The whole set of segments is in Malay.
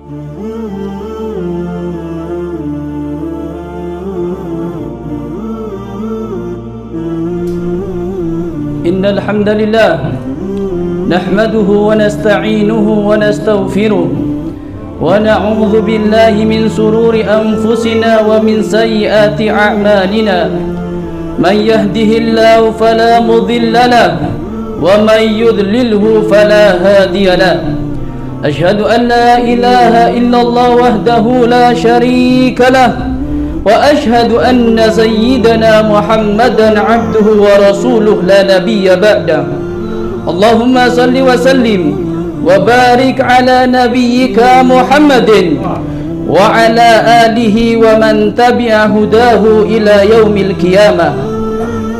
Innal hamdalillah nahmaduhu wa nasta'inuhu wa nastaghfiruh wa na'udzu billahi min sururi anfusina wa min sayyiati a'malina. Man yahdihillahu fala mudilla lahu wa man yudlilhu fala hadiya lahu. Ashhadu an la ilaha illallah wahdahu la syarika lahu wa ashhadu anna sayyidana Muhammadan abduhu wa rasuluh la nabiyya ba'dah. Allahumma salli wa sallim wa barik ala nabiyyika Muhammadin wa ala alihi wa man tabi'a hudahu ila yaumil qiyamah.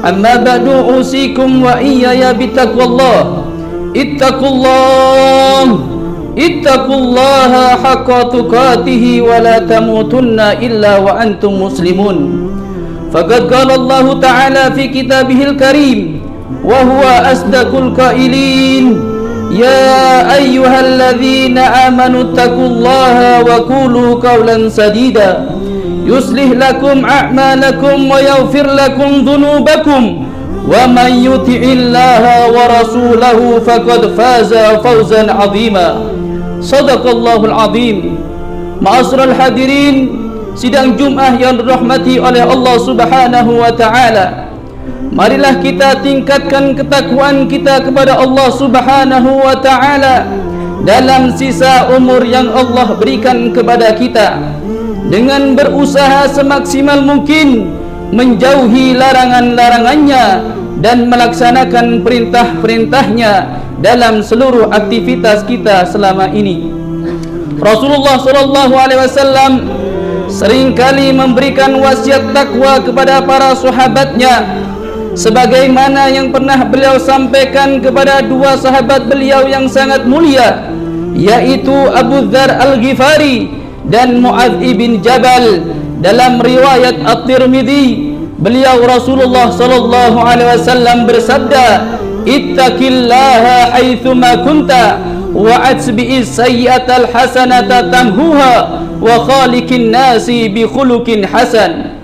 Amma ba'du, usikum wa iyaya bitaqwallah. Ittaqullaha haqqa tuqatih wa la tamutunna illa wa antum muslimun. Faqad qala Allah Ta'ala fi kitabihil karim wa huwa asdaqul qailin. Ya ayyuhalladzina amanu taqullaha wa qulu qawlan sadida yuslih lakum a'malakum wa yaghfir lakum dhunubakum wa man yuti'illaha wa rasulahu faqad faza fawzan 'azima. Shadaqallahul 'azim. Ma'asyiral hadirin sidang Jumat yang dirahmati oleh Allah Subhanahu wa taala. Marilah kita tingkatkan ketakwaan kita kepada Allah Subhanahu wa ta'ala dalam sisa umur yang Allah berikan kepada kita, dengan berusaha semaksimal mungkin menjauhi larangan-larangannya dan melaksanakan perintah-perintahnya dalam seluruh aktivitas kita selama ini. Rasulullah SAW seringkali memberikan wasiat takwa kepada para sahabatnya, sebagaimana yang pernah beliau sampaikan kepada dua sahabat beliau yang sangat mulia, yaitu Abu Dzar Al-Ghifari dan Mu'adz ibn Jabal. Dalam riwayat At-Tirmidzi, beliau Rasulullah sallallahu alaihi wasallam bersabda, ittaqillaha haitsuma kunta wa atbi'is sayyi'atal hasanata tamhuha wa khaliqin nasi bi khuluqin hasan.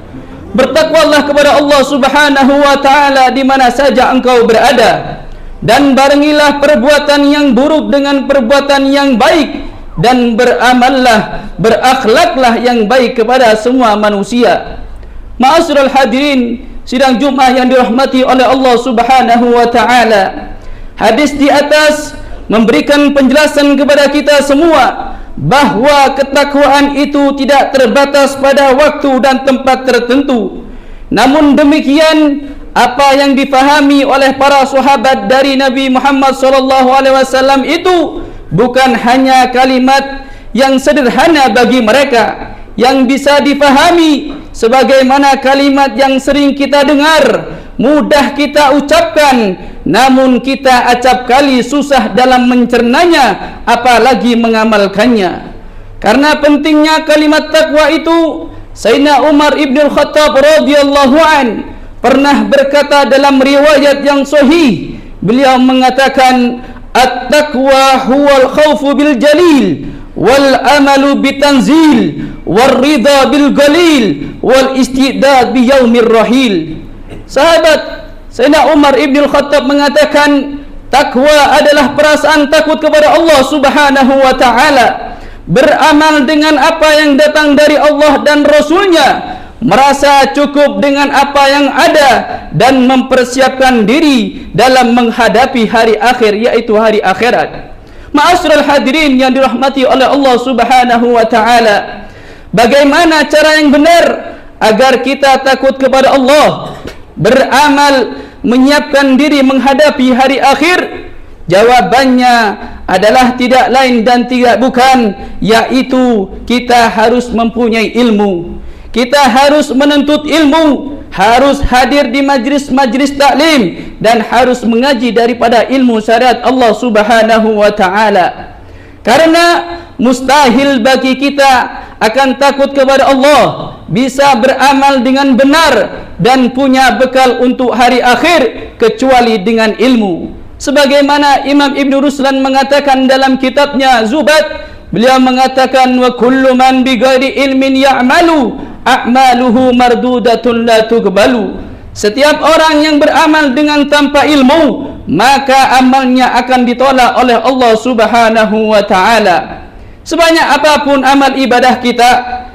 Bertakwalah kepada Allah Subhanahu wa ta'ala di mana saja engkau berada, dan barengilah perbuatan yang buruk dengan perbuatan yang baik, dan beramallah, berakhlaklah yang baik kepada semua manusia. Ma'asyiral hadirin sidang Jumat yang dirahmati oleh Allah Subhanahu wa ta'ala, hadis di atas memberikan penjelasan kepada kita semua bahwa ketakwaan itu tidak terbatas pada waktu dan tempat tertentu. Namun demikian, apa yang difahami oleh para sahabat dari Nabi Muhammad SAW itu bukan hanya kalimat yang sederhana bagi mereka, yang bisa difahami sebagaimana kalimat yang sering kita dengar, mudah kita ucapkan, namun kita acap kali susah dalam mencernanya, apalagi mengamalkannya. Karena pentingnya kalimat takwa itu, Sayyidina Umar ibn Khattab radhiyallahu an pernah berkata dalam riwayat yang sahih, beliau mengatakan, at-taqwa huwal khawfu bil jalil wal amalu bitanzil wal ridha bil qalil wal istidad bi yaumir rahil. Sahabat Sayyidina Umar ibn Khattab mengatakan, takwa adalah perasaan takut kepada Allah Subhanahu wa ta'ala, beramal dengan apa yang datang dari Allah dan Rasulnya, merasa cukup dengan apa yang ada, dan mempersiapkan diri dalam menghadapi hari akhir, yaitu hari akhirat. Ma'asyiral hadirin yang dirahmati oleh Allah Subhanahu wa ta'ala, bagaimana cara yang benar agar kita takut kepada Allah, beramal, menyiapkan diri menghadapi hari akhir? Jawabannya adalah tidak lain dan tidak bukan, yaitu kita harus mempunyai ilmu, kita harus menuntut ilmu, harus hadir di majlis-majlis taklim, dan harus mengaji daripada ilmu syariat Allah Subhanahu wa ta'ala. Karena mustahil bagi kita akan takut kepada Allah, bisa beramal dengan benar dan punya bekal untuk hari akhir kecuali dengan ilmu. Sebagaimana Imam Ibn Ruslan mengatakan dalam kitabnya Zubat, Beliau mengatakan, wa kullu man bighairi ilmin ya'malu a'maluhu mardudatun la tuqbalu. Setiap orang yang beramal dengan tanpa ilmu, maka amalnya akan ditolak oleh Allah Subhanahu wa taala. Sebanyak apapun amal ibadah kita,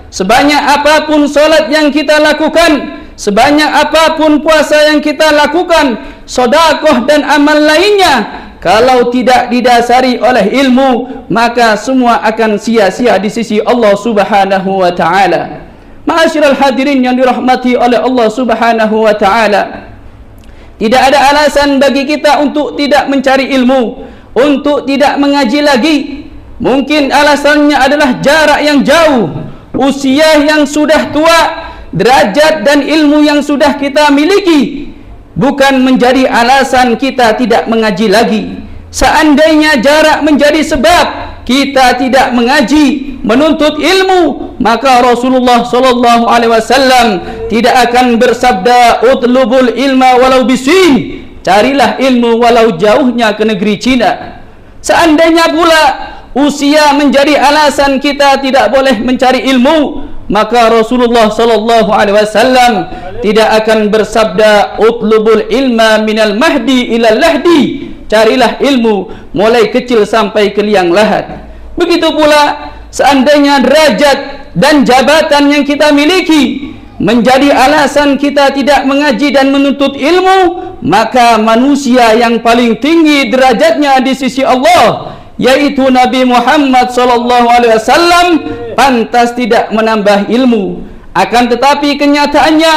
sebanyak apapun solat yang kita lakukan, sebanyak apapun puasa yang kita lakukan, sedekah dan amal lainnya, kalau tidak didasari oleh ilmu, maka semua akan sia-sia di sisi Allah Subhanahu wa taala. Ma'asyiral hadirin yang dirahmati oleh Allah Subhanahu wa taala, tidak ada alasan bagi kita untuk tidak mencari ilmu, untuk tidak mengaji lagi. Mungkin alasannya adalah jarak yang jauh, usia yang sudah tua, derajat dan ilmu yang sudah kita miliki, bukan menjadi alasan kita tidak mengaji lagi. Seandainya jarak menjadi sebab kita tidak mengaji, menuntut ilmu, maka Rasulullah sallallahu alaihi wasallam tidak akan bersabda utlubul ilma walau bisin, carilah ilmu walau jauhnya ke negeri Cina. Seandainya pula usia menjadi alasan kita tidak boleh mencari ilmu, maka Rasulullah sallallahu alaihi wasallam tidak akan bersabda utlubul ilma minal mahdi ilal lahdi, carilah ilmu mulai kecil sampai ke liang lahat. Begitu pula seandainya derajat dan jabatan yang kita miliki menjadi alasan kita tidak mengaji dan menuntut ilmu, maka manusia yang paling tinggi derajatnya di sisi Allah, yaitu Nabi Muhammad sallallahu alaihi wasallam, pantas tidak menambah ilmu. Akan tetapi kenyataannya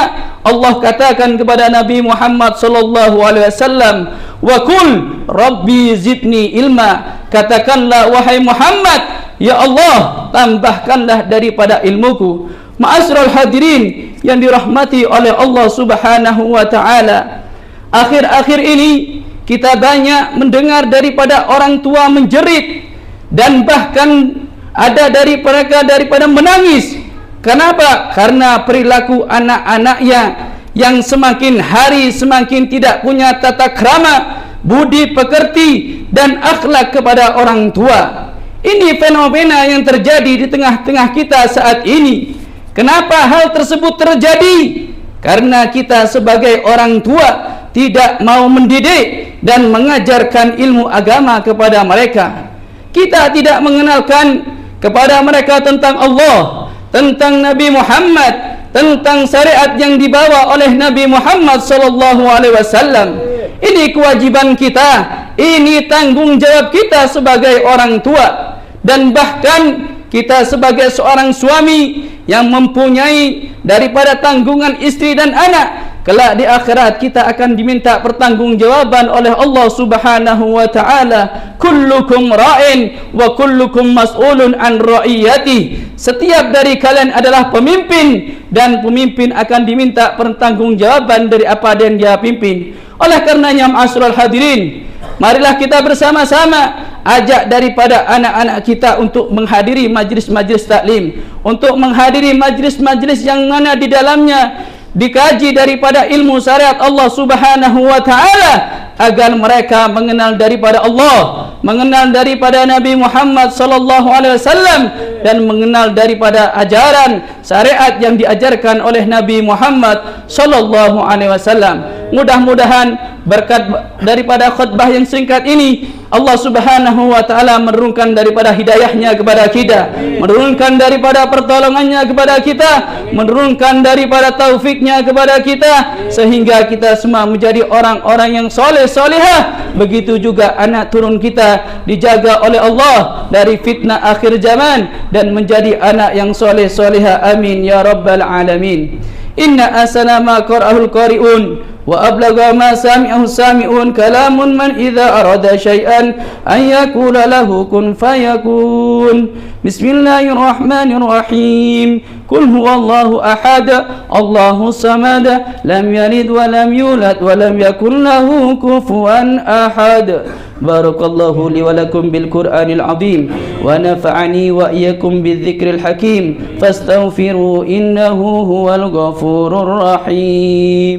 Allah katakan kepada Nabi Muhammad sallallahu alaihi wasallam, wa qul rabbi zidni ilma, katakanlah wahai Muhammad, ya Allah, tambahkanlah daripada ilmuku. Ma'asyiral hadirin yang dirahmati oleh Allah Subhanahu wa taala, akhir-akhir ini kita banyak mendengar daripada orang tua menjerit, dan bahkan ada dari mereka daripada menangis. Kenapa? Karena perilaku anak-anaknya yang semakin hari semakin tidak punya tata krama, budi pekerti dan akhlak kepada orang tua. Ini fenomena yang terjadi di tengah-tengah kita saat ini. Kenapa hal tersebut terjadi? Karena kita sebagai orang tua tidak mau mendidik dan mengajarkan ilmu agama kepada mereka. Kita tidak mengenalkan kepada mereka tentang Allah, tentang Nabi Muhammad, tentang syariat yang dibawa oleh Nabi Muhammad sallallahu alaihi wasallam. Ini kewajiban kita, ini tanggung jawab kita sebagai orang tua, dan bahkan kita sebagai seorang suami yang mempunyai daripada tanggungan istri dan anak. Kelak di akhirat kita akan diminta pertanggungjawaban oleh Allah Subhanahu wa taala. Kullukum ra'in wa kullukum mas'ulun an ra'iyati. Setiap dari kalian adalah pemimpin, dan pemimpin akan diminta pertanggungjawaban dari apa yang dia pimpin. Oleh karenanya ma'asyiral hadirin, marilah kita bersama-sama ajak daripada anak-anak kita untuk menghadiri majlis-majlis taklim, untuk menghadiri majlis-majlis yang mana di dalamnya dikaji daripada ilmu syariat Allah Subhanahu wa taala, agar mereka mengenal daripada Allah, mengenal daripada Nabi Muhammad sallallahu alaihi wasallam, dan mengenal daripada ajaran syariat yang diajarkan oleh Nabi Muhammad sallallahu alaihi wasallam. Mudah-mudahan berkat daripada khutbah yang singkat ini, Allah Subhanahu wa taala menurunkan daripada hidayahnya kepada kita, menurunkan daripada pertolongannya kepada kita, menurunkan daripada taufiknya kepada kita, sehingga kita semua menjadi orang-orang yang soleh solehah. Begitu juga anak turun kita dijaga oleh Allah dari fitnah akhir zaman dan menjadi anak yang soleh solehah. Amin ya rabbal alamin. Inna asana ma qara'ahul qari'un wa ablagha ma sami'ahu sami'un kalamun man idza arada syai'an an yaqula lahu kun fayakun. Bismillahirrahmanirrahim. Qul huwallahu ahad, Allahus samad, lam yalid wa lam yulad wa lam yakul lahu kufuwan ahad. Barakallahu li wa lakum bil Qur'anil azim wa nafa'ani wa iyyakum bidzikril hakim. Fastaghfiru innahu huwal ghafurur rahim.